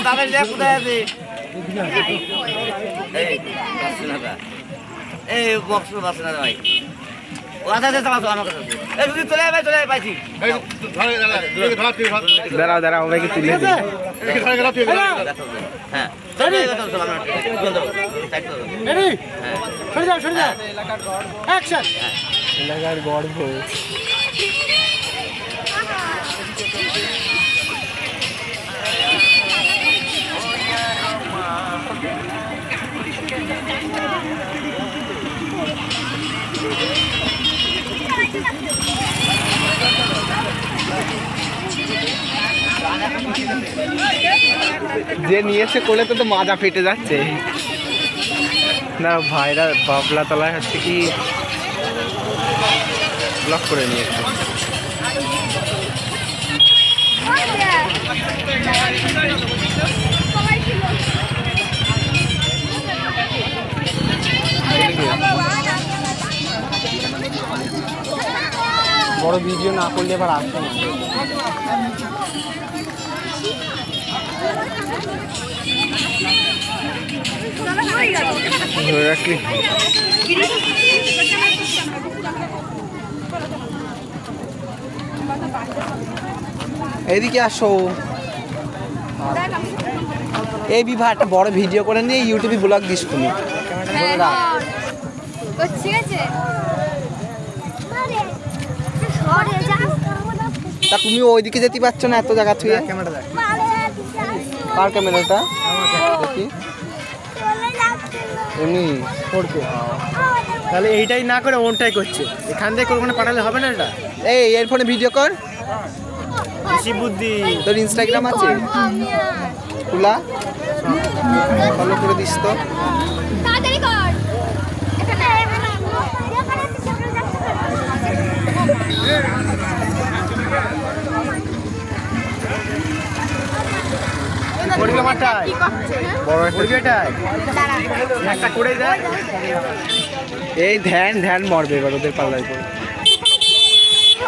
তাদের যে কোথায় আছে এই বক্স পাচ্ছে না ভাই আচ্ছা আচ্ছা চালাচ্ছো আমার কাছে এই যদি চলে ভাই চলে পাইছি দাঁড়াও দাঁড়াও ভাইকে তুলে হ্যাঁ এলাকার গর্ব যে নিয়েছে কোলে তো মাজা ফেটে যাচ্ছে না ভাইরা বাবলা তলায় হচ্ছে কি ব্লক করে নিয়েছে বড় ভিডিও না করলে এবার আসবে না ধরে রাখলি এদিকে আসো এই বিভা একটা বড় ভিডিও করে নিয়ে ইউটিউবে ব্লগ দিস তুমি ঠিক আছে তা তুমি ওইদিকে যেতে পারছো না এত জায়গা ছুঁয়ে কার ক্যামেরাটা দেখি এমনি করছে তাহলে এইটাই না করে ওনটাই করছে এখান থেকে ওখানে পাঠালে হবে না এটা এই এয়ারফোনে ভিডিও কর বেশি বুদ্ধি তোর ইনস্টাগ্রাম আছে খোলা ফলো করে দিস তো তাড়াতাড়ি কর পরিক্রমাটাই বড় পরিক্রমাটাই একটা করে দেয় এই ধ্যান ধ্যান মরবে এবার ওদের পাল্লায় পড়ে